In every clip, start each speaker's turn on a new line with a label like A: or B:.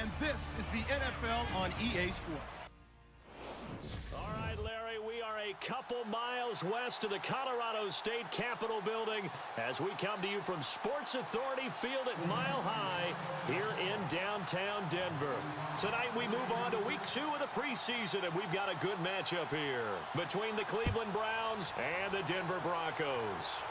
A: and this is the NFL on EA Sports.
B: All right, Larry, we are a couple miles west of the Colorado State Capitol building as we come to you from Sports Authority Field at Mile High here in downtown Denver. Tonight we move on to week 2 of the preseason, and we've got a good matchup here between the Cleveland Browns and the Denver Broncos.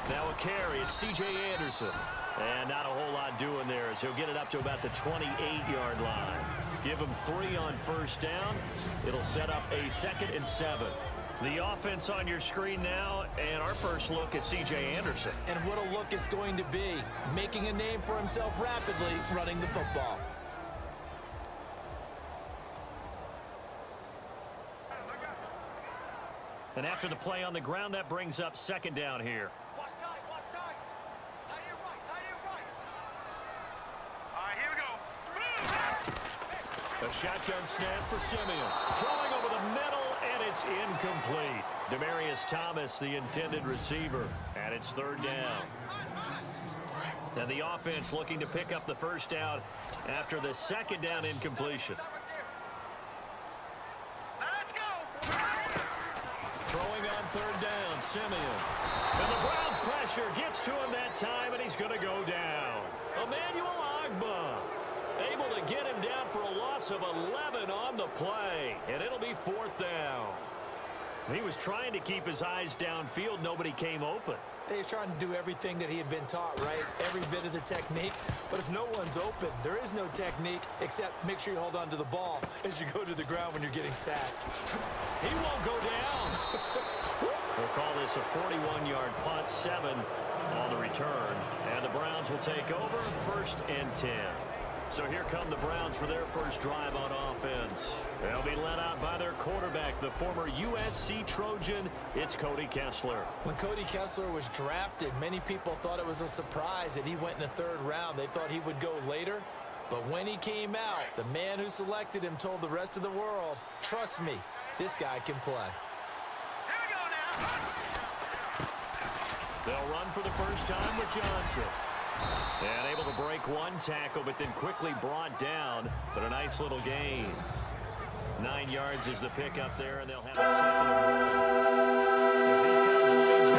B: Now a carry, it's C.J. Anderson. And not a whole lot doing there as he'll get it up to about the 28-yard line. Give him 3 on first down. It'll set up a 2nd and 7. The offense on your screen now, and our first look at C.J. Anderson.
C: And what a look it's going to be. Making a name for himself rapidly, running the football.
B: And after the play on the ground, that brings up 2nd down here. A shotgun snap for Simeon. Throwing over the middle, and it's incomplete. Demaryius Thomas, the intended receiver, and it's 3rd down. And the offense looking to pick up the first down after the 2nd down incompletion. Throwing on 3rd down, Simeon. And the Browns pressure gets to him that time, and he's going to go down. Emmanuel Ogbah able to get him down for a loss of 11 on the play, and it'll be 4th down. He was trying to keep his eyes downfield. Nobody came open.
C: He's trying to do everything that he had been taught, right? Every bit of the technique. But if no one's open, there is no technique except make sure you hold on to the ball as you go to the ground when you're getting sacked.
B: He won't go down. We'll call this a 41-yard punt, 7 on the return. And the Browns will take over, 1st and 10. So here come the Browns for their first drive on offense. They'll be led out by their quarterback, the former USC Trojan. It's Cody Kessler.
C: When Cody Kessler was drafted, many people thought it was a surprise that he went in the 3rd round. They thought he would go later. But when he came out, the man who selected him told the rest of the world, trust me, this guy can play.
D: Here we go now.
B: They'll run for the first time with Johnson. And able to break one tackle, but then quickly brought down. But a nice little gain. 9 yards is the pickup there, and they'll have a 2nd and 1. If these kinds of leads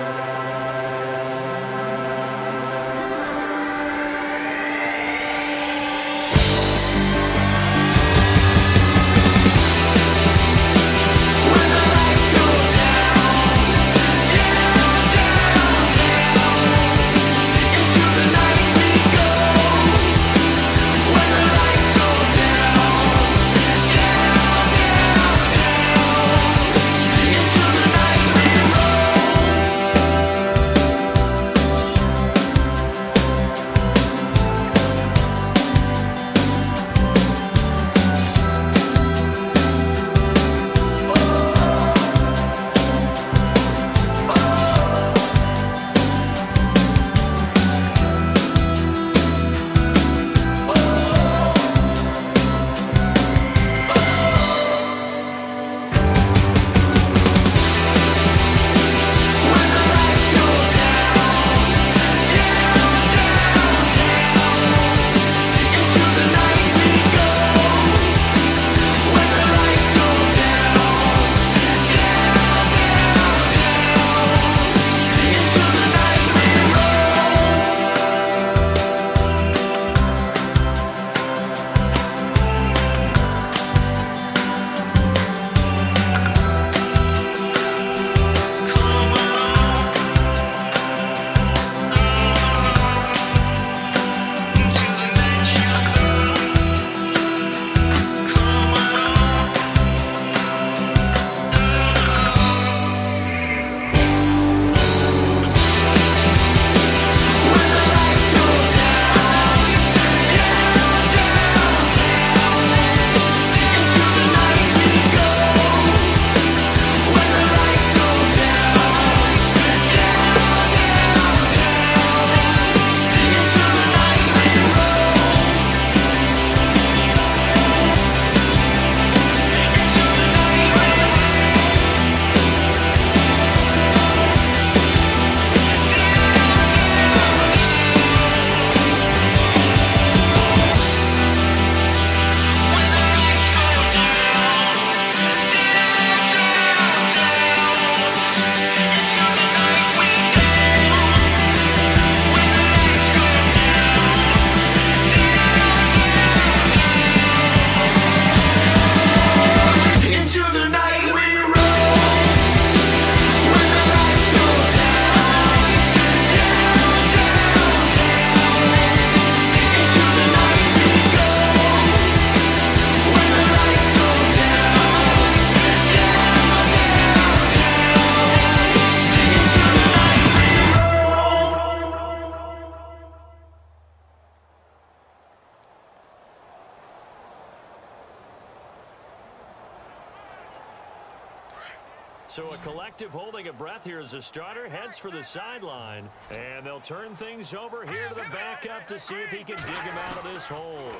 B: So a collective holding of breath here as the starter heads for the sideline. And they'll turn things over here to the backup to see if he can dig him out of this hole.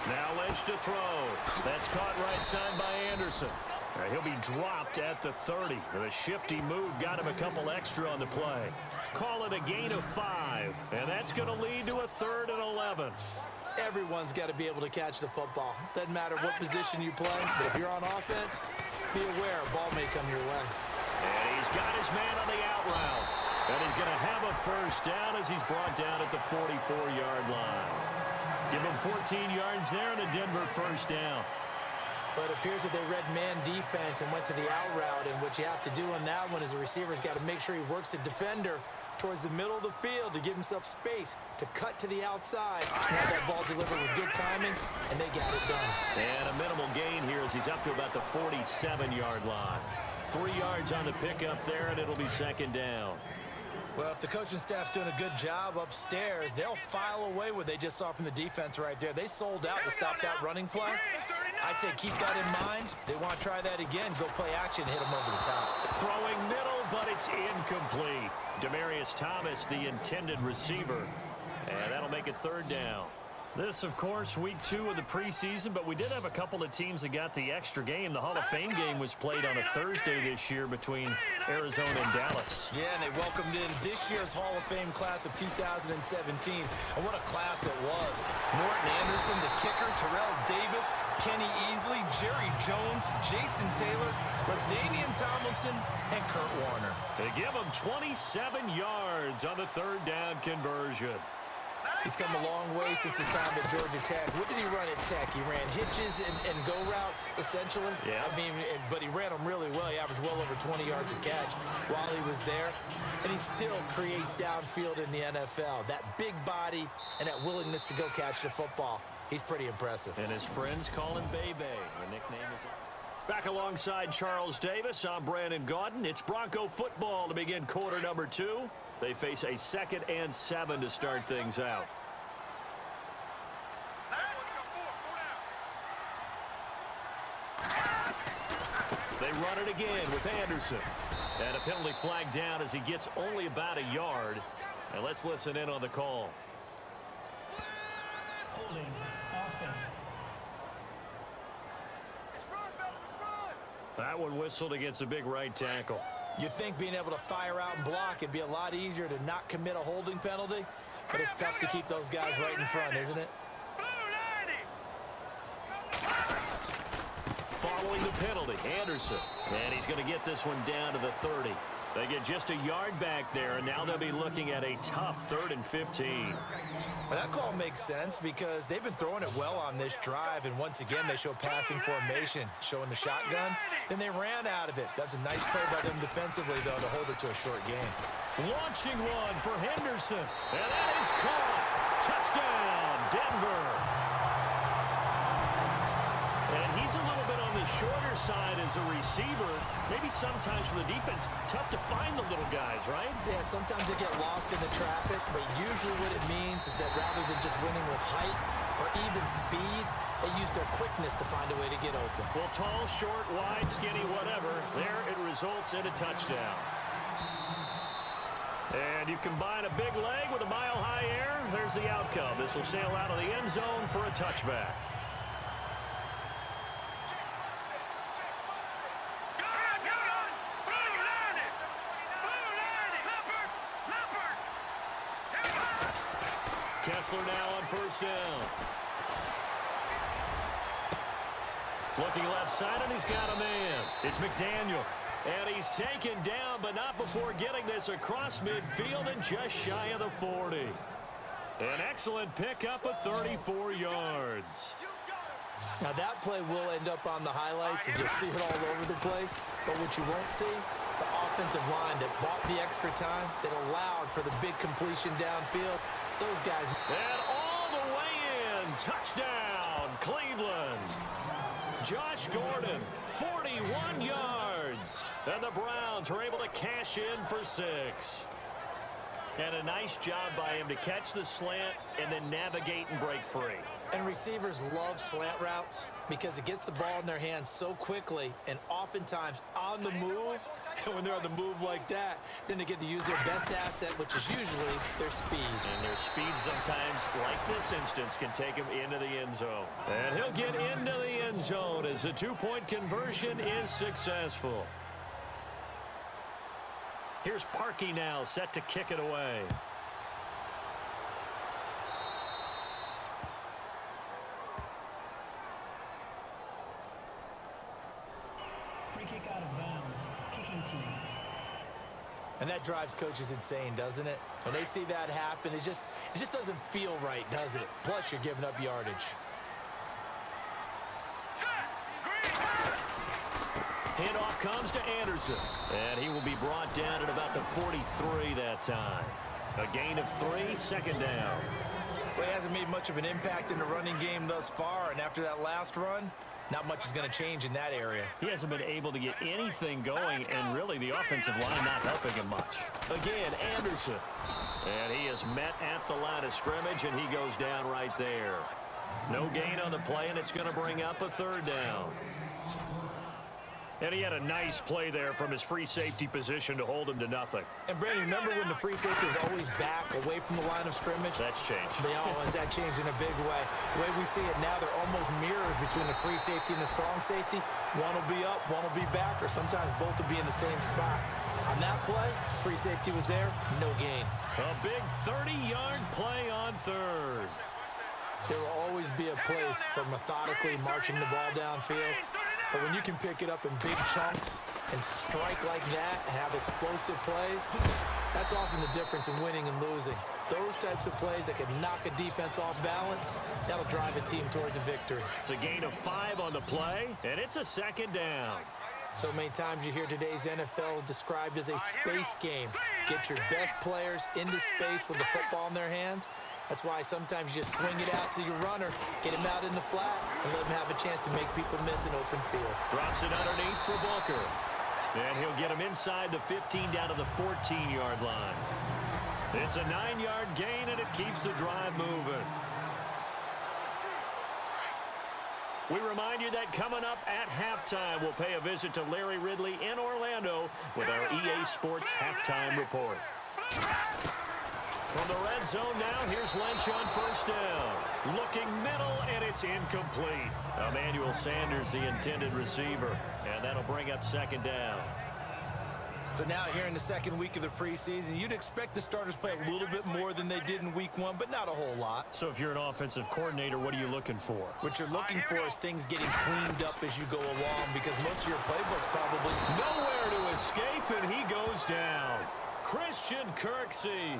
B: Now Lynch to throw. That's caught right side by Anderson. He'll be dropped at the 30. With a shifty move, got him a couple extra on the play. Call it a gain of 5. And that's going to lead to a 3rd and 11.
C: Everyone's got to be able to catch the football. Doesn't matter what position you play, but if you're on offense, be aware a ball may come your way.
B: And he's got his man on the out route. And he's going to have a first down as he's brought down at the 44-yard line. Give him 14 yards there and a Denver first down.
C: But it appears that they read man defense and went to the out route, and what you have to do on that one is the receiver's got to make sure he works the defender towards the middle of the field to give himself space to cut to the outside and have that ball delivered with good timing, and they got it done.
B: And a minimal gain here as he's up to about the 47-yard line. 3 yards on the pickup there, and it'll be second down.
C: Well, if the coaching staff's doing a good job upstairs, they'll file away what they just saw from the defense right there. They sold out to stop that running play. I'd say keep that in mind. They want to try that again. Go play action, hit them over the top.
B: Throwing middle, but it's incomplete. Demaryius Thomas, the intended receiver. And that'll make it 3rd down. This, of course, week 2 of the preseason, but we did have a couple of teams that got the extra game. The Hall of Fame game was played on a Thursday this year between Arizona and Dallas.
C: Yeah, and they welcomed in this year's Hall of Fame class of 2017. And what a class it was. Morton Anderson, the kicker, Terrell Davis, Kenny Easley, Jerry Jones, Jason Taylor, LaDainian Tomlinson, and Kurt Warner.
B: They give him 27 yards on the 3rd down conversion.
C: He's come a long way since his time at Georgia Tech. What did he run at Tech? He ran hitches and go routes, essentially.
B: Yeah.
C: I mean, but he ran them really well. He averaged well over 20 yards a catch while he was there. And he still creates downfield in the NFL. That big body and that willingness to go catch the football. He's pretty impressive.
B: And his friends call him Bebe. The nickname is... Back alongside Charles Davis, I'm Brandon Gaudin. It's Bronco football to begin quarter number 2. They face a 2nd and 7 to start things out. They run it again with Anderson. And a penalty flag down as he gets only about a yard. And let's listen in on the call.
E: Holding offense.
B: That one whistled against a big right tackle.
C: You'd think being able to fire out and block it'd be a lot easier to not commit a holding penalty, but it's tough to keep those guys right in front, isn't it?
B: Following the penalty, Anderson. And he's going to get this one down to the 30. They get just a yard back there, and now they'll be looking at a tough 3rd and 15.
C: Well, that call makes sense because they've been throwing it well on this drive, and once again they show passing formation, showing the shotgun. Then they ran out of it. That's a nice play by them defensively, though, to hold it to a short game.
B: Launching one for Henderson, and that is caught. Touchdown, Denver. And he's a little bit on the shorter side as a receiver. Maybe sometimes for the defense, tough to find the little guys, right?
C: Yeah, sometimes they get lost in the traffic, but usually what it means is that rather than just winning with height or even speed, they use their quickness to find a way to get open.
B: Well, tall, short, wide, skinny, whatever, there it results in a touchdown. And you combine a big leg with a mile-high air, there's the outcome. This will sail out of the end zone for a touchback. Kessler now on first down. Looking left side, and he's got a man. It's McDaniel. And he's taken down, but not before getting this across midfield and just shy of the 40. An excellent pickup of 34 yards.
C: Now that play will end up on the highlights, and you'll see it all over the place. But what you won't see, the offensive line that bought the extra time, that allowed for the big completion downfield. Those guys.
B: And all the way in. Touchdown, Cleveland. Josh Gordon, 41 yards. And the Browns are able to cash in for 6. And a nice job by him to catch the slant and then navigate and break free.
C: And receivers love slant routes because it gets the ball in their hands so quickly and oftentimes on the move. And when they're on the move like that, then they get to use their best asset, which is usually their speed.
B: And their speed sometimes, like this instance, can take him into the end zone. And he'll get into the end zone as the two-point conversion is successful. Here's Parkey now, set to kick it away.
E: Free kick out of bounds. Kicking team.
C: And that drives coaches insane, doesn't it? When they see that happen, it just doesn't feel right, does it? Plus, you're giving up yardage.
B: Handoff comes to Anderson. And he will be brought down at about the 43 that time. A gain of 3, second down.
C: Well, he hasn't made much of an impact in the running game thus far, and after that last run, not much is going to change in that area.
B: He hasn't been able to get anything going, and really the offensive line not helping him much. Again, Anderson. And he is met at the line of scrimmage, and he goes down right there. No gain on the play, and it's going to bring up a third down. And he had a nice play there from his free safety position to hold him to nothing.
C: And, Brandon, remember when the free safety was always back away from the line of scrimmage?
B: That's changed.
C: Has that changed in a big way? The way we see it now, they're almost mirrors between the free safety and the strong safety. One will be up, one will be back, or sometimes both will be in the same spot. On that play, free safety was there, no gain.
B: A big 30-yard play on third.
C: There will always be a place for methodically marching the ball downfield. But when you can pick it up in big chunks and strike like that and have explosive plays, that's often the difference in winning and losing. Those types of plays that can knock a defense off balance, that'll drive a team towards a victory.
B: It's a gain of 5 on the play, and it's a second down.
C: So many times you hear today's NFL described as a space game. Get your best players into space with the football in their hands. That's why sometimes you just swing it out to your runner, get him out in the flat, and let him have a chance to make people miss an open field.
B: Drops it underneath for Booker. And he'll get him inside the 15 down to the 14-yard line. It's a 9-yard gain, and it keeps the drive moving. We remind you that coming up at halftime, we'll pay a visit to Larry Ridley in Orlando with our EA Sports Halftime Report. From the red zone now, here's Lynch on first down. Looking middle, and it's incomplete. Emmanuel Sanders, the intended receiver. And that'll bring up second down.
C: So now here in the second week of the preseason, you'd expect the starters play a little bit more than they did in week 1, but not a whole lot.
B: So if you're an offensive coordinator, what are you looking for?
C: What you're looking for is things getting cleaned up as you go along, because most of your playbooks probably...
B: Nowhere to escape, and he goes down. Christian Kirksey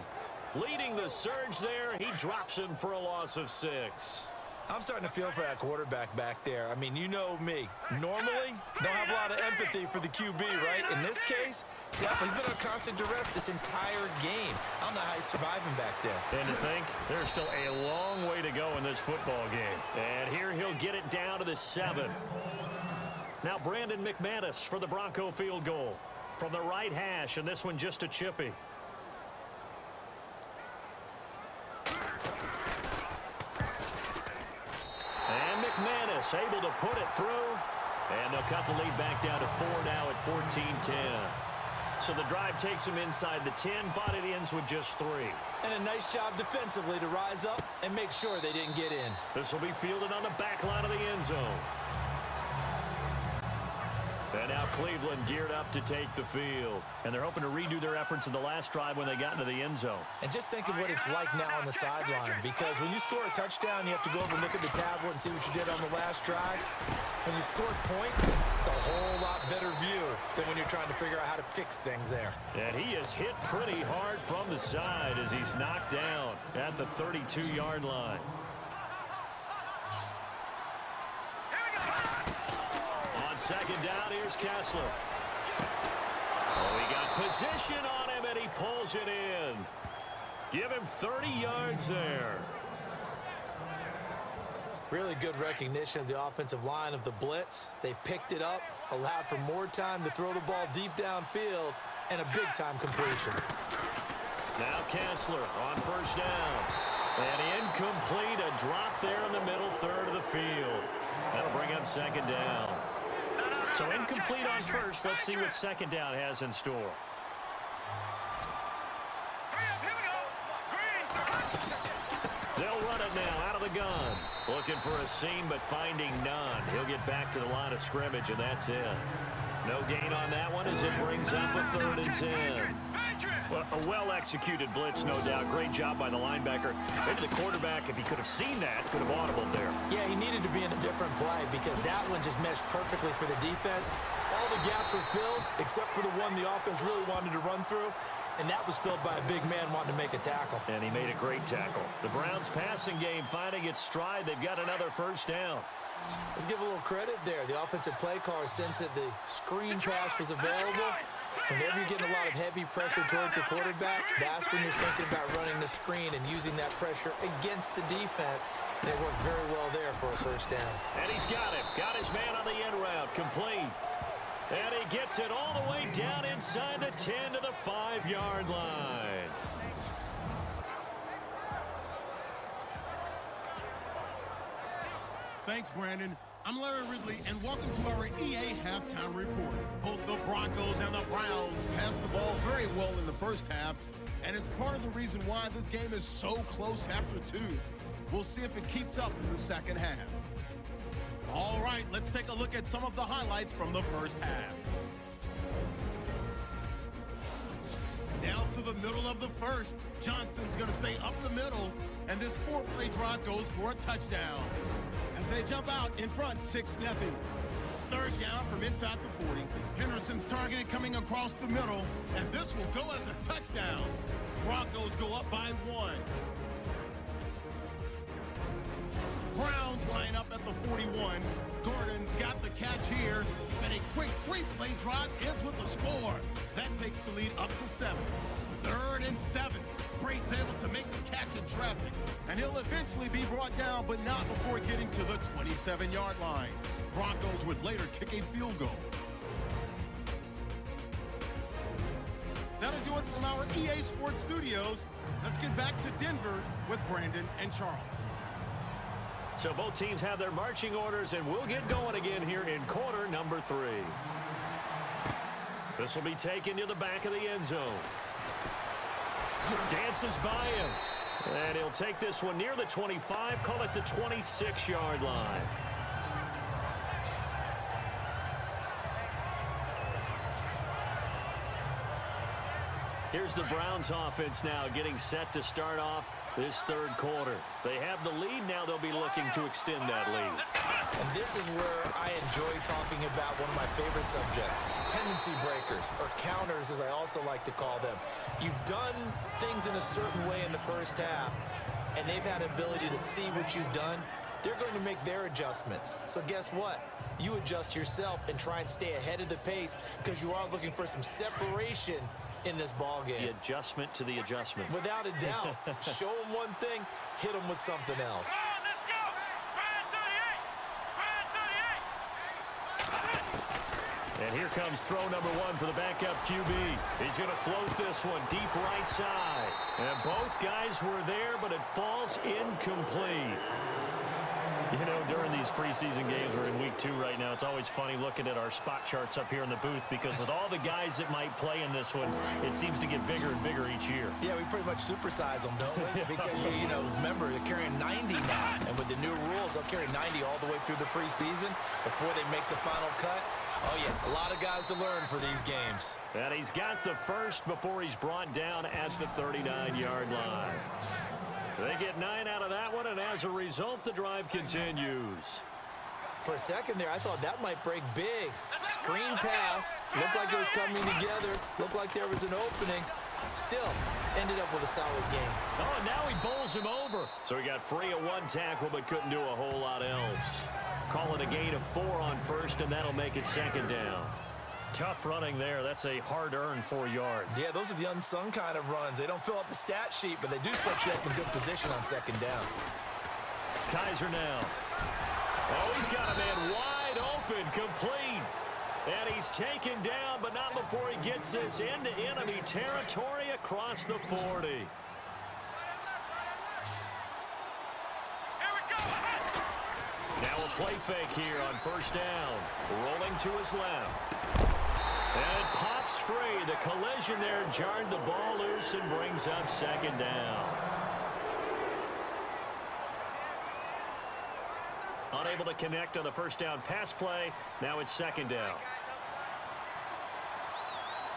B: leading the surge there. He drops him for a loss of 6.
C: I'm starting to feel for that quarterback back there. I mean, you know me. Normally, don't have a lot of empathy for the QB, right? In this case, definitely he's been on constant duress this entire game. I don't know how he's surviving back there.
B: And to think, there's still a long way to go in this football game. And here he'll get it down to the 7. Now Brandon McManus for the Bronco field goal. From the right hash, and this one just a chippy. And McManus able to put it through. And they'll cut the lead back down to 4 now at 14-10. So the drive takes them inside the 10, but it ends with just 3.
C: And a nice job defensively to rise up and make sure they didn't get in.
B: This will be fielded on the back line of the end zone. And now Cleveland geared up to take the field. And they're hoping to redo their efforts in the last drive when they got into the end zone.
C: And just think of what it's like now on the sideline. Because when you score a touchdown, you have to go over and look at the tablet and see what you did on the last drive. When you score points, it's a whole lot better view than when you're trying to figure out how to fix things there.
B: And he is hit pretty hard from the side as he's knocked down at the 32-yard line. Second down, here's Kessler. Oh, he got position on him, and he pulls it in. Give him 30 yards there.
C: Really good recognition of the offensive line of the blitz. They picked it up, allowed for more time to throw the ball deep downfield, and a big-time completion.
B: Now Kessler on first down. And incomplete, a drop there in the middle third of the field. That'll bring up second down. So incomplete on first. Let's see what second down has in store. They'll run it now out of the gun. Looking for a seam, but finding none. He'll get back to the line of scrimmage, and that's it. No gain on that one as it brings up a 3rd and 10. Well, a well-executed blitz, no doubt. Great job by the linebacker. Maybe the quarterback, if he could have seen that, could have audibled there.
C: Yeah, he needed to be in a different play because that one just meshed perfectly for the defense. All the gaps were filled except for the one the offense really wanted to run through, and that was filled by a big man wanting to make a tackle.
B: And he made a great tackle. The Browns' passing game finding its stride. They've got another first down.
C: Let's give a little credit there. The offensive play caller, since that the screen pass was available, whenever you're getting a lot of heavy pressure towards your quarterback, that's when you're thinking about running the screen and using that pressure against the defense. And it worked very well there for a first down.
B: And he's got him. Got his man on the end route. Complete. And he gets it all the way down inside the 10 to the 5-yard line.
A: Thanks, Brandon. I'm Larry Ridley, and welcome to our EA Halftime Report. Both the Broncos and the Browns passed the ball very well in the first half, and it's part of the reason why this game is so close after 2. We'll see if it keeps up in the second half. All right, let's take a look at some of the highlights from the first half. Down to the middle of the first. Johnson's going to stay up the middle, and this 4-play drive goes for a touchdown. As they jump out in front, 6-0. 3rd down from inside the 40. Henderson's targeted coming across the middle, and this will go as a touchdown. Broncos go up by 1. Browns line up at the 41. Gordon's got the catch here, and a quick 3-play drive ends with a score. That takes the lead up to 7. 3rd and 7. Braid's able to make the catch in traffic, and he'll eventually be brought down, but not before getting to the 27-yard line. Broncos would later kick a field goal. That'll do it from our EA Sports Studios. Let's get back to Denver with Brandon and Charles.
B: So both teams have their marching orders, and we'll get going again here in quarter number 3. This will be taken to the back of the end zone. Dances by him. And he'll take this one near the 25, call it the 26-yard line. Here's the Browns offense now getting set to start off this 3rd quarter. They have the lead. Now they'll be looking to extend that lead.
C: And this is where I enjoy talking about one of my favorite subjects, tendency breakers, or counters as I also like to call them. You've done things in a certain way in the first half, and they've had the ability to see what you've done. They're going to make their adjustments. So guess what? You adjust yourself and try and stay ahead of the pace because you are looking for some separation in this ball game.
B: The adjustment to the adjustment.
C: Without a doubt. Show them one thing, hit them with something else.
B: And here comes throw number 1 for the backup QB. He's going to float this one deep right side. And both guys were there, but it falls incomplete. You know, during these preseason games, we're in week 2 right now. It's always funny looking at our spot charts up here in the booth because with all the guys that might play in this one, it seems to get bigger and bigger each year.
C: Yeah, we pretty much supersize them, don't we? Because, you know, remember, they're carrying 90 now. And with the new rules, they'll carry 90 all the way through the preseason before they make the final cut. Oh, yeah, a lot of guys to learn for these games.
B: And he's got the first before he's brought down at the 39-yard line. They get 9 out of that one, and as a result, the drive continues.
C: For a second there, I thought that might break big. Screen pass. Looked like it was coming together. Looked like there was an opening. Still, ended up with a solid game.
B: Oh, and now he bowls him over. So he got free of 1 tackle, but couldn't do a whole lot else. Call it a gain of 4 on first, and that'll make it 2nd down. Tough running there. That's a hard-earned 4 yards.
C: Yeah, those are the unsung kind of runs. They don't fill up the stat sheet, but they do set you up in good position on 2nd down.
B: Kaiser now. Oh, he's got a man wide open, complete. And he's taken down, but not before he gets this into enemy territory across the 40.
D: Here we go.
B: Now a play fake here on first down. Rolling to his left. And it pops free. The collision there jarred the ball loose and brings up second down. Unable to connect on the first down pass play. Now it's second down.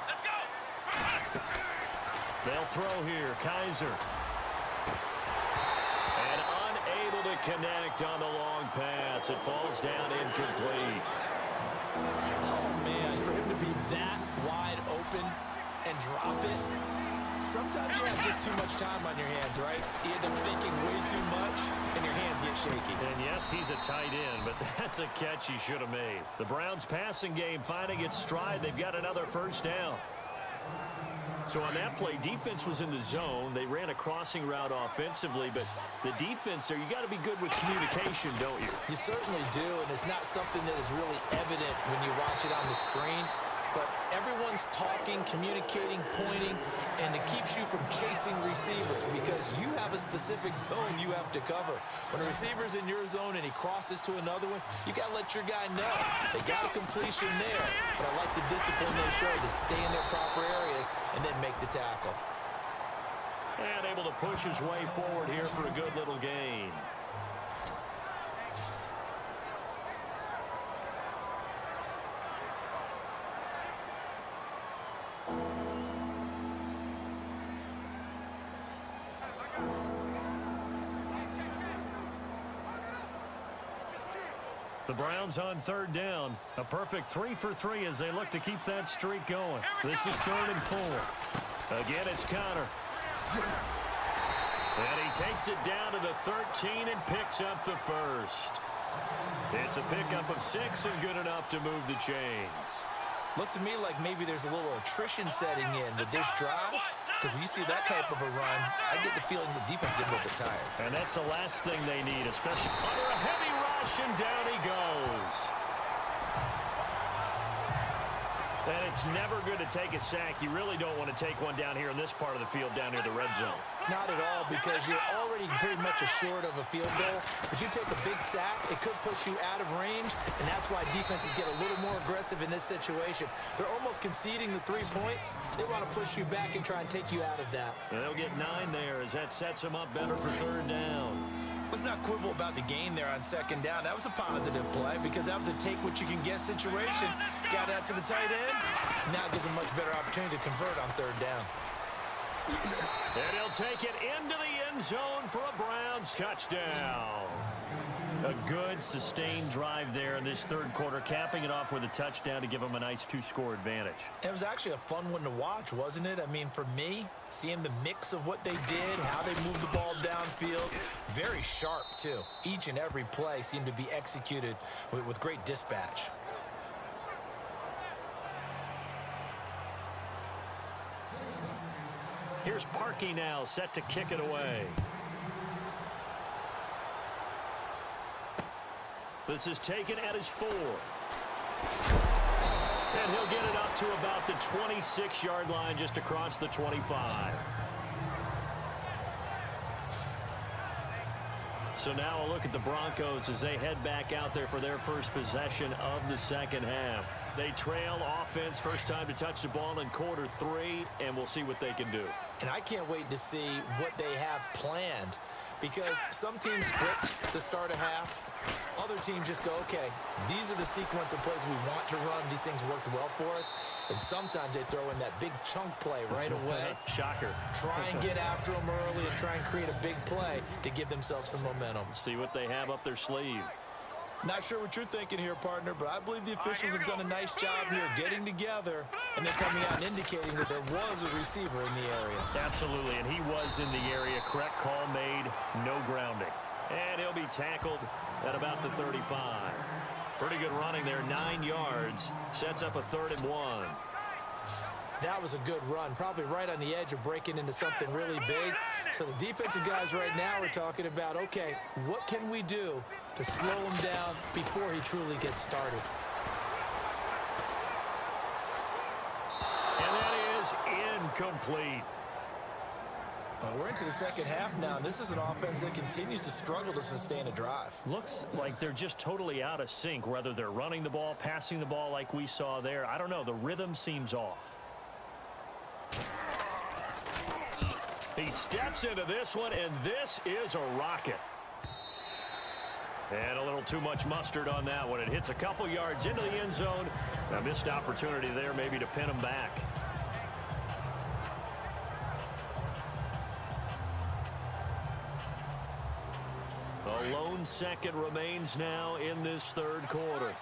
D: Let's go.
B: They'll throw here. Kaiser. And unable to connect on the long pass. It falls down incomplete.
C: Oh, man, for him to be that wide open and drop it, sometimes you have just too much time on your hands, right? You end up thinking way too much, and your hands get shaky.
B: And yes, he's a tight end, but that's a catch he should have made. The Browns' passing game finding its stride. They've got another first down. So on that play, defense was in the zone. They ran a crossing route offensively, but the defense there, you got to be good with communication, don't you?
C: You certainly do, and it's not something that is really evident when you watch it on the screen. But everyone's talking, communicating, pointing, and it keeps you from chasing receivers because you have a specific zone you have to cover. When a receiver's in your zone and he crosses to another one, you got to let your guy know. They got a completion there, but I like the discipline they show to stay in their proper areas and then make the tackle.
B: And able to push his way forward here for a good little gain. The Browns on third down. A perfect 3 for 3 as they look to keep that streak going. This is 3rd and 4. Again, it's Connor. And he takes it down to the 13 and picks up the first. It's a pickup of 6 and good enough to move the chains.
C: Looks to me like maybe there's a little attrition setting in with this drive. Because when you see that type of a run, I get the feeling the defense gets a little bit tired.
B: And that's the last thing they need, especially under a heavy rush, and down he goes. And it's never good to take a sack. You really don't want to take one down here in this part of the field, down near the red zone.
C: Not at all, because you're already pretty much assured of a field goal. But you take a big sack, it could push you out of range, and that's why defenses get a little more aggressive in this situation. They're almost conceding the 3 points. They want to push you back and try and take you out of that.
B: And they'll get 9 there as that sets them up better for third down.
C: Let's not quibble about the gain there on second down. That was a positive play because that was a take-what-you-can-get situation. Got out to the tight end. Now gives them much better opportunity to convert on third down.
B: And he'll take it into the end zone for a Browns touchdown. A good, sustained drive there in this third quarter, capping it off with a touchdown to give them a nice 2-score advantage.
C: It was actually a fun one to watch, wasn't it? I mean, for me, seeing the mix of what they did, how they moved the ball downfield, very sharp, too. Each and every play seemed to be executed with great dispatch.
B: Here's Parkey now, set to kick it away. This is taken at his 4. And he'll get it up to about the 26-yard line, just across the 25. So now a look at the Broncos as they head back out there for their first possession of the second half. They trail offense, first time to touch the ball in quarter 3, and we'll see what they can do.
C: And I can't wait to see what they have planned, because some teams script to start a half. Other teams just go, okay, these are the sequence of plays we want to run. These things worked well for us. And sometimes they throw in that big chunk play right away.
B: Shocker.
C: Try and get after them early and try and create a big play to give themselves some momentum.
B: See what they have up their sleeve.
C: Not sure what you're thinking here, partner, but I believe the officials have done a nice job here getting together and then coming out and indicating that there was a receiver in the area.
B: Absolutely, and he was in the area. Correct call made, no grounding. And he'll be tackled at about the 35. Pretty good running there, 9 yards. Sets up a 3rd and 1.
C: That was a good run, probably right on the edge of breaking into something really big. So the defensive guys right now are talking about, okay, what can we do to slow him down before he truly gets started?
B: incomplete.
C: We're into the second half now, and this is an offense that continues to struggle to sustain a drive.
B: Looks like they're just totally out of sync, whether they're running the ball, passing the ball like we saw there. I don't know. The rhythm seems off. He steps into this one, and this is a rocket. And a little too much mustard on that one. It hits a couple yards into the end zone. A missed opportunity there maybe to pin him back. A lone second remains now in this third quarter.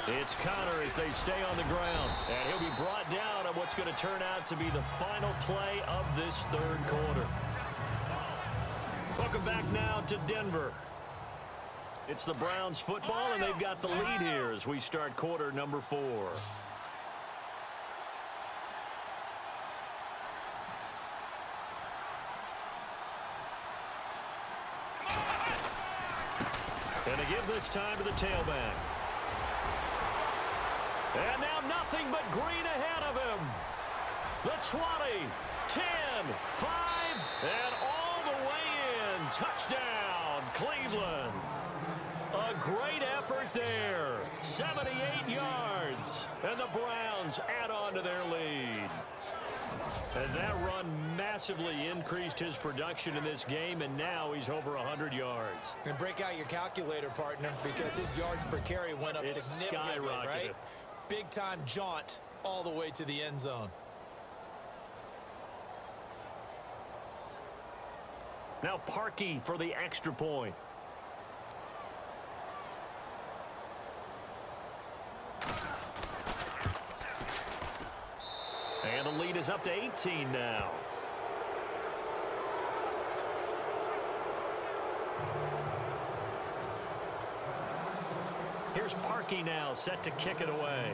B: It's Connor as they stay on the ground. And he'll be brought down on what's going to turn out to be the final play of this third quarter. Welcome back now to Denver. It's the Browns football, and they've got the lead here as we start quarter number 4. And they give this time to the tailback. And now nothing but green ahead of him. The 20, 10, 5, and all the way in. Touchdown, Cleveland. A great effort there. 78 yards. And the Browns add on to their lead. And that run massively increased his production in this game, and now he's over 100 yards.
C: And break out your calculator, partner, because his yards per carry went up significantly, right? Big-time jaunt all the way to the end zone.
B: Now Parkey for the extra point. And the lead is up to 18 now. Here's Parkey now, set to kick it away.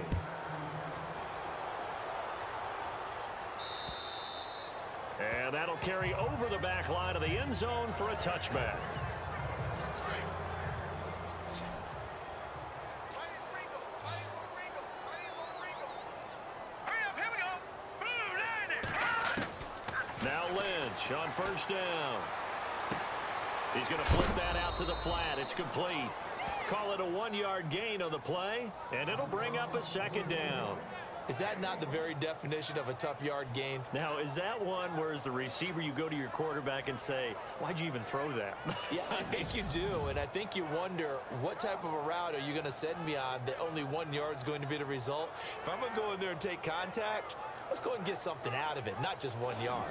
B: And that'll carry over the back line of the end zone for a touchback. Now Lynch on first down. He's going to flip that out to the flat. It's complete. Call it a 1-yard gain on the play, and it'll bring up a second down.
C: Is that not the very definition of a tough yard gained?
B: Now, is that one where as the receiver you go to your quarterback and say, why'd you even throw that?
C: Yeah, I think you do, and I think you wonder what type of a route are you going to send me on that only 1 yard's going to be the result? If I'm going to go in there and take contact, let's go and get something out of it, not just 1 yard.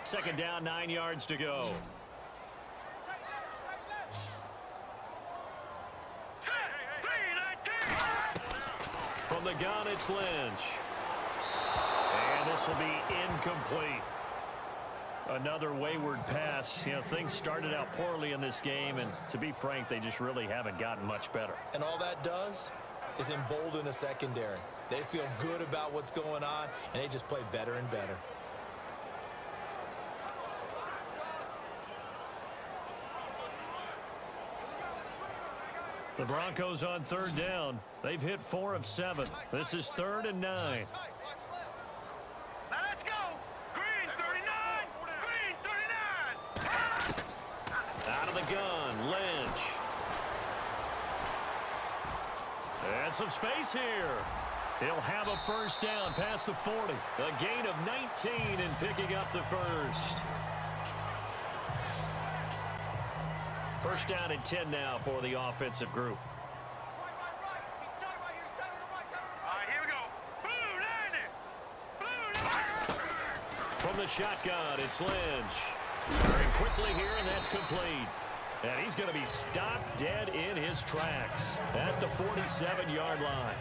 B: Second down, 9 yards to go. From the gun, it's Lynch. And this will be incomplete. Another wayward pass. You know, things started out poorly in this game, and to be frank, they just really haven't gotten much better.
C: And all that does is embolden a secondary. They feel good about what's going on, and they just play better and better.
B: The Broncos on third down. They've hit 4 of 7. This is 3rd and 9.
D: Now let's go. Green 39. Green 39.
B: Out of the gun, Lynch. And some space here. He'll have a first down past the 40. A gain of 19 in picking up the first. First down and 10 now for the offensive group.
D: All right, here we go. Blue line.
B: From the shotgun, it's Lynch. Very quickly here, and that's complete. And he's going to be stopped dead in his tracks at the 47-yard line.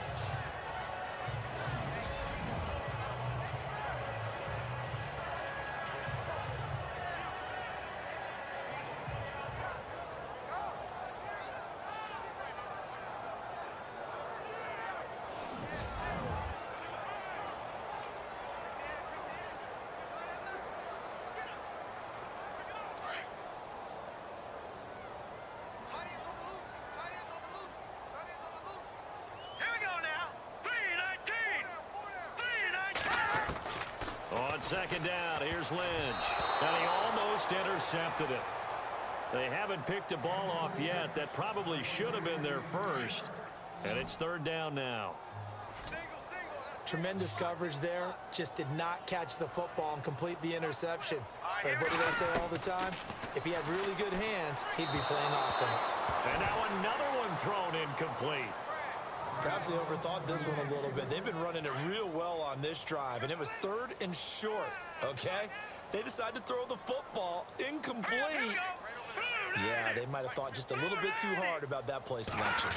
B: second down. Here's Lynch. And he almost intercepted it. They haven't picked a ball off yet. That probably should have been their first. And it's third down now.
C: Tremendous coverage there. Just did not catch the football and complete the interception. But what do they say all the time? If he had really good hands, he'd be playing offense.
B: And now another one thrown incomplete.
C: Perhaps they overthought this one a little bit. They've been running it real well on this drive, and it was third and short, okay? They decided to throw the football incomplete. Yeah, they might have thought just a little bit too hard about that play selection.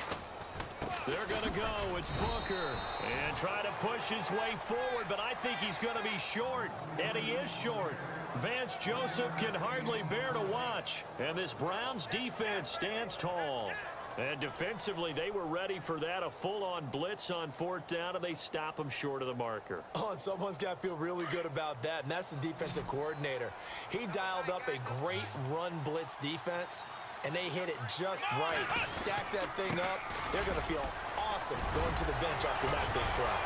B: They're going to go. It's Booker. And try to push his way forward, but I think he's going to be short. And he is short. Vance Joseph can hardly bear to watch. And this Browns defense stands tall. And defensively, they were ready for that. A full-on blitz on fourth down, and they stop him short of the marker.
C: Oh, and someone's got to feel really good about that, and that's the defensive coordinator. He dialed up a great run blitz defense, and they hit it just right. Stack that thing up. They're going to feel awesome going to the bench after that big play.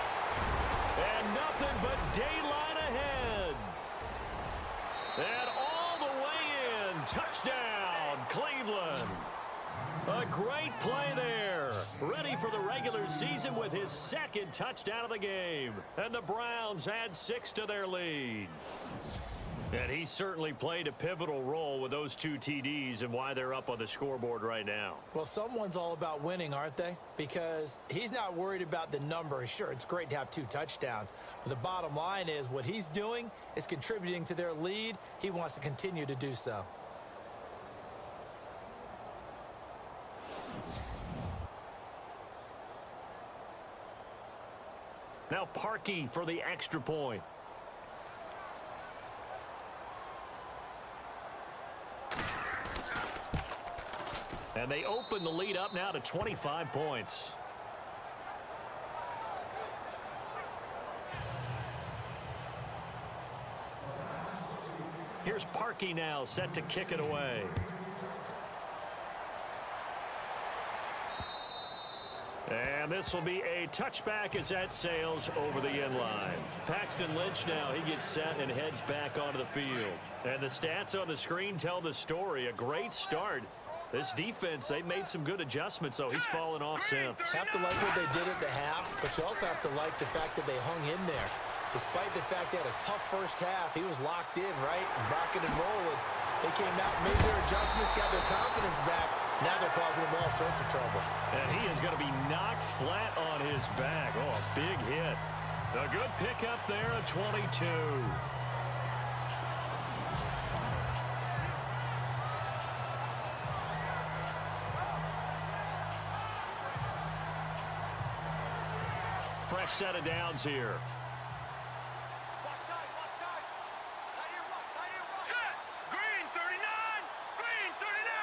B: And nothing but daylight ahead. And all the way in. Touchdown, Cleveland. A great play there. Ready for the regular season with his second touchdown of the game. And the Browns add 6 to their lead. And he certainly played a pivotal role with those 2 TDs and why they're up on the scoreboard right now.
C: Well, someone's all about winning, aren't they? Because he's not worried about the number. Sure, it's great to have 2 touchdowns. But the bottom line is what he's doing is contributing to their lead. He wants to continue to do so.
B: Now Parkey for the extra point. And they open the lead up now to 25 points. Here's Parkey now set to kick it away. And this will be a touchback as that sails over the end line. Paxton Lynch now, he gets set and heads back onto the field. And the stats on the screen tell the story. A great start. This defense, they made some good adjustments, so he's fallen off since.
C: Have to like what they did at the half, but you also have to like the fact that they hung in there. Despite the fact they had a tough first half, he was locked in, right? And rocking and rolling. They came out, made their adjustments, got their confidence back. Now they're causing him all sorts of trouble.
B: And he is going to be knocked flat on his back. Oh, a big hit. A good pickup there at 22. Fresh set of downs here.
D: Set! Green 39! Green 39!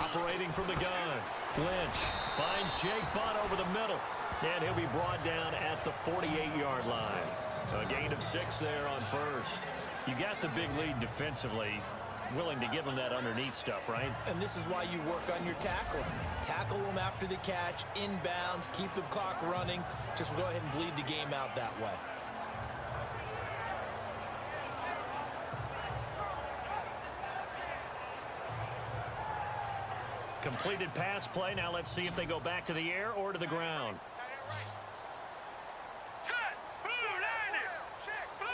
B: Operating from the gun. Lynch finds Jake Butt over the middle. And he'll be brought down at the 48-yard line. A gain of 6 there on first. You got the big lead defensively. Willing to give them that underneath stuff, right?
C: And this is why you work on your tackling. Tackle them after the catch, inbounds, keep the clock running. Just go ahead and bleed the game out that way.
B: Completed pass play. Now let's see if they go back to the air or to the ground.
D: Set! Blue 90! Blue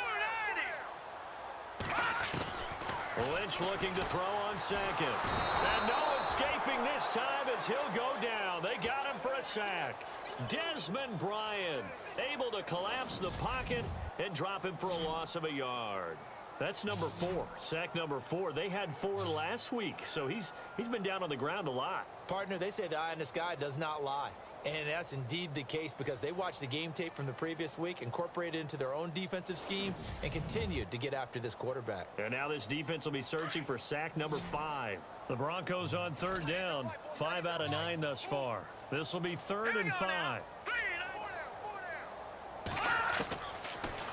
D: 90!
B: Lynch looking to throw on second. And no escaping this time as he'll go down. They got him for a sack. Desmond Bryant able to collapse the pocket and drop him for a loss of a yard. That's number 4, sack number 4. They had 4 last week, so he's been down on the ground a lot.
C: Partner, they say the eye in the sky does not lie. And that's indeed the case because they watched the game tape from the previous week, incorporated it into their own defensive scheme, and continued to get after this quarterback.
B: And now this defense will be searching for sack number 5. The Broncos on third down, 5 out of 9 thus far. This will be 3rd and 5.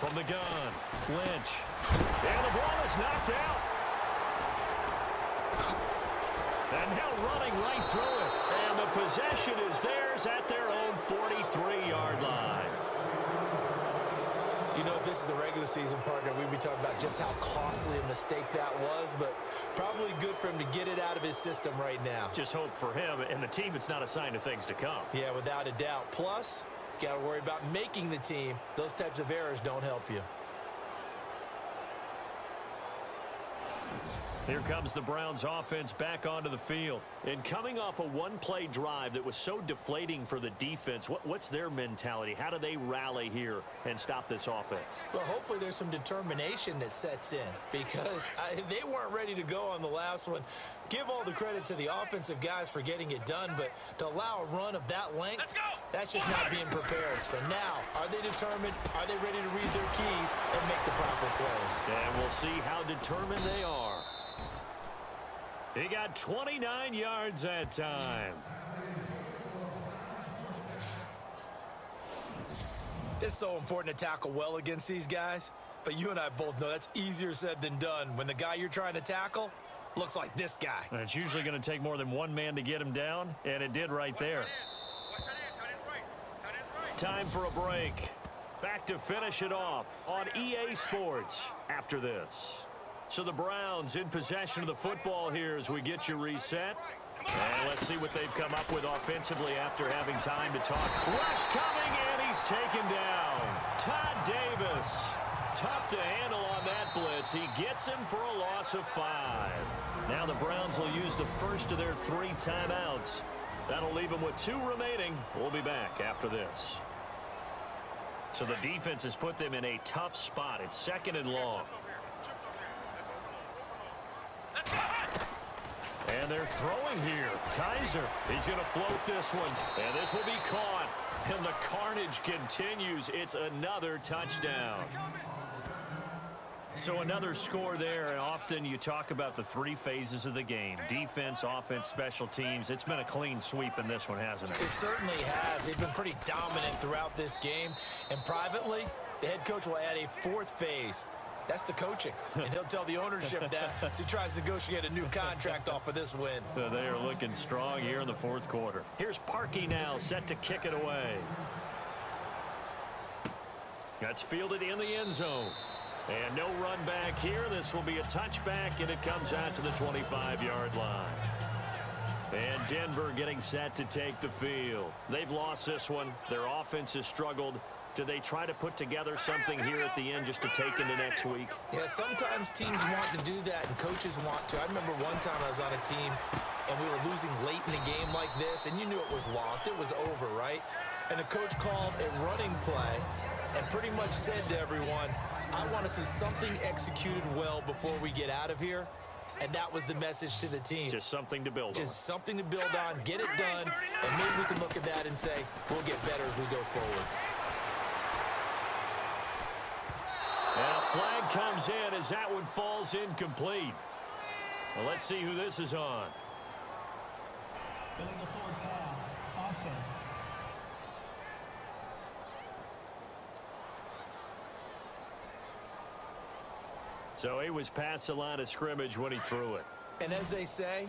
B: From the gun, Lynch. And the ball is knocked out. And now running right through it. And the possession is theirs at their own 43-yard line.
C: You know, if this is the regular season, partner, we'd be talking about just how costly a mistake that was, but probably good for him to get it out of his system right now.
B: Just hope for him and the team it's not a sign of things to come.
C: Yeah, without a doubt. Plus, you got to worry about making the team. Those types of errors don't help you.
B: Here comes the Browns offense back onto the field. And coming off a one-play drive that was so deflating for the defense, what's their mentality? How do they rally here and stop this offense?
C: Well, hopefully there's some determination that sets in because they weren't ready to go on the last one. Give all the credit to the offensive guys for getting it done, but to allow a run of that length, that's just not being prepared. So now, are they determined? Are they ready to read their keys and make the proper plays?
B: And we'll see how determined they are. He got 29 yards that time.
C: It's so important to tackle well against these guys, but you and I both know that's easier said than done when the guy you're trying to tackle looks like this guy.
B: And it's usually going to take more than one man to get him down, and it did right there. Time for a break. Back to finish it off on EA Sports after this. So the Browns in possession of the football here as we get you reset. And let's see what they've come up with offensively after having time to talk. Rush coming, and he's taken down. Todd Davis. Tough to handle on that blitz. He gets him for a loss of 5. Now the Browns will use the first of their 3 timeouts. That'll leave them with 2 remaining. We'll be back after this. So the defense has put them in a tough spot. It's 2nd and long. And they're throwing here. Kaiser, he's going to float this one. And this will be caught. And the carnage continues. It's another touchdown. So another score there. And often you talk about the 3 phases of the game. Defense, offense, special teams. It's been a clean sweep in this one, hasn't it?
C: It certainly has. They've been pretty dominant throughout this game. And privately, the head coach will add a 4th phase. That's the coaching. And he'll tell the ownership that as he tries to negotiate a new contract off of this win.
B: They are looking strong here in the 4th quarter. Here's Parkey now set to kick it away. That's fielded in the end zone. And no run back here. This will be a touchback, and it comes out to the 25-yard line. And Denver getting set to take the field. They've lost this one. Their offense has struggled. Do they try to put together something here at the end just to take into next week?
C: Yeah, sometimes teams want to do that and coaches want to. I remember one time I was on a team and we were losing late in a game like this, and you knew it was lost. It was over, right? And the coach called a running play and pretty much said to everyone, I want to see something executed well before we get out of here. And that was the message to the team.
B: Just something to build on.
C: Just something to build on, get it done, and maybe we can look at that and say, we'll get better as we go forward.
B: And a flag comes in as that one falls incomplete. Well, let's see who this is on.
E: Illegal forward pass. Offense.
B: So he was past the line of scrimmage when he threw it.
C: And as they say,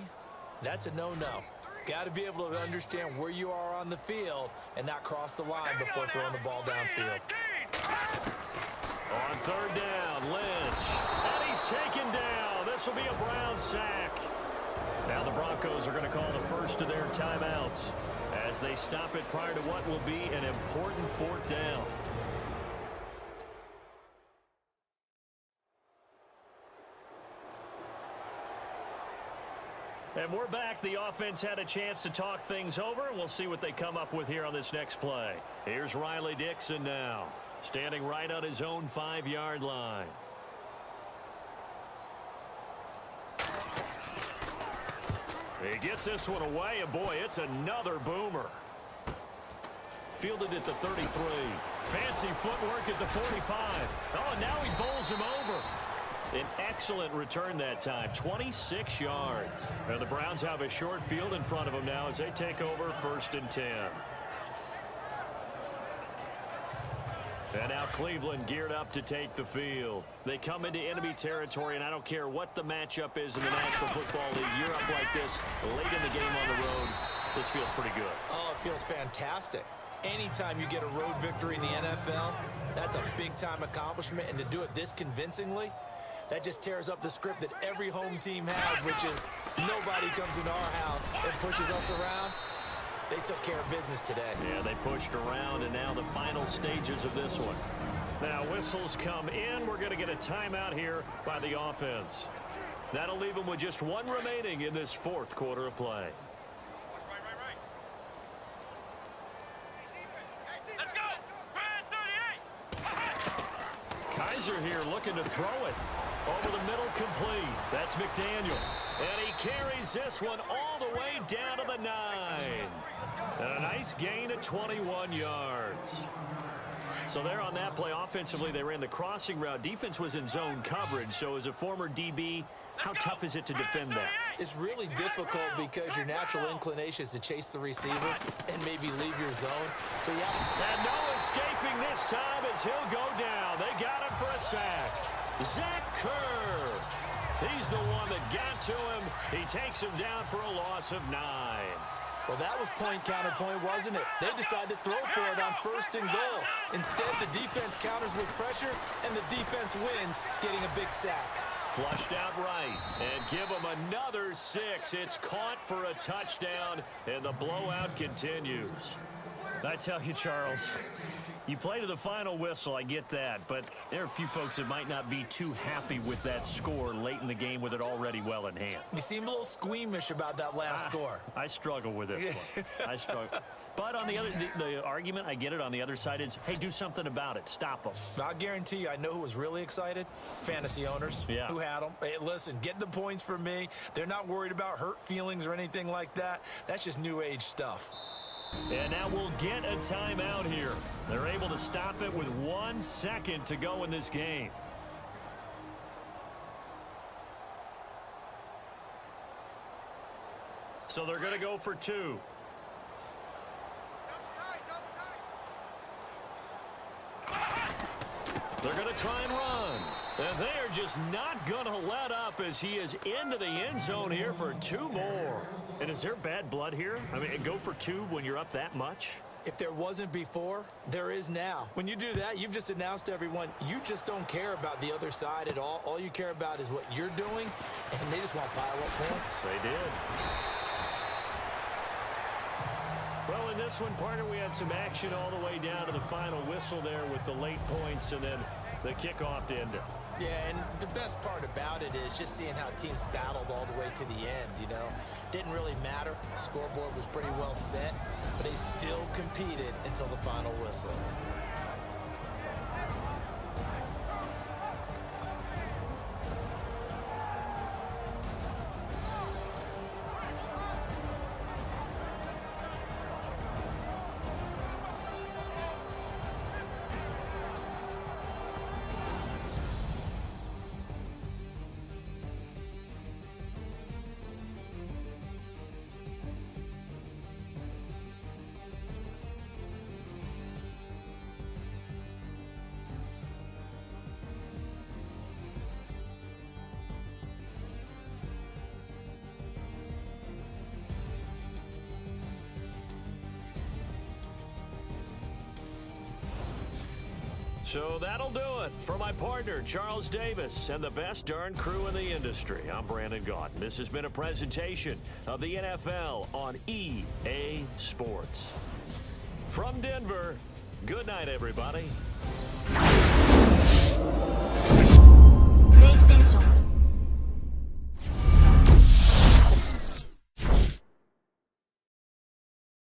C: that's a no-no. Got to be able to understand where you are on the field and not cross the line before throwing the ball downfield.
B: On 3rd down, Lynch. And he's taken down. This will be a Brown sack. Now the Broncos are going to call the first of their timeouts as they stop it prior to what will be an important 4th down. And we're back. The offense had a chance to talk things over, and we'll see what they come up with here on this next play. Here's Riley Dixon now, standing right on his own 5-yard line. He gets this one away, and boy, it's another boomer. Fielded at the 33. Fancy footwork at the 45. Oh, and now he bowls him over. An excellent return that time, 26 yards. And the Browns have a short field in front of them now as they take over 1st and 10. And now Cleveland geared up to take the field. They come into enemy territory, and I don't care what the matchup is in the National Football League. You're up like this late in the game on the road. This feels pretty good.
C: Oh, it feels fantastic. Anytime you get a road victory in the NFL, that's a big-time accomplishment, and to do it this convincingly, that just tears up the script that every home team has, which is nobody comes into our house and pushes us around. They took care of business today.
B: Yeah, they pushed around, and now the final stages of this one. Now, whistles come in. We're going to get a timeout here by the offense. That'll leave them with just one remaining in this fourth quarter of play.
D: Let's go. Grand 38.
B: Kaiser here looking to throw it. Over the middle, complete. That's McDaniel. And he carries this one all the way down to the 9. And a nice gain of 21 yards. So there on that play, offensively, they ran the crossing route. Defense was in zone coverage. So as a former DB, how tough is it to defend that?
C: It's really difficult because your natural inclination is to chase the receiver and maybe leave your zone. So, yeah.
B: And no escaping this time as he'll go down. They got him for a sack. Zach Kerr. He's the one that got to him. He takes him down for a loss of 9.
C: Well, that was point counterpoint, wasn't it? They decided to throw for it on 1st and goal. Instead, the defense counters with pressure, and the defense wins, getting a big sack.
B: Flushed out right, and give him another 6. It's caught for a touchdown, and the blowout continues. I tell you, Charles, you play to the final whistle, I get that, but there are a few folks that might not be too happy with that score late in the game with it already well in hand.
C: You seem a little squeamish about that last score.
B: I struggle with this one. I struggle. But on the other, the argument, I get it, on the other side is, hey, do something about it. Stop them.
C: I'll guarantee you, I know who was really excited. Fantasy owners who had them. Hey, listen, get the points for me. They're not worried about hurt feelings or anything like that. That's just new age stuff.
B: And now we'll get a timeout here. They're able to stop it with 1 second to go in this game. So they're going to go for 2. They're going to try and run. And they're just not going to let up as he is into the end zone here for 2 more. And is there bad blood here? I mean, go for 2 when you're up that much?
C: If there wasn't before, there is now. When you do that, you've just announced to everyone, you just don't care about the other side at all. All you care about is what you're doing, and they just want to pile up points.
B: They did. Well, in this one, partner, we had some action all the way down to the final whistle there with the late points and then the kickoff to end it.
C: Yeah, and the best part about it is just seeing how teams battled all the way to the end, you know. Didn't really matter. Scoreboard was pretty well set, but they still competed until the final whistle.
B: So that'll do it for my partner, Charles Davis, and the best darn crew in the industry. I'm Brandon Gaudin. This has been a presentation of the NFL on EA Sports. From Denver, good night, everybody.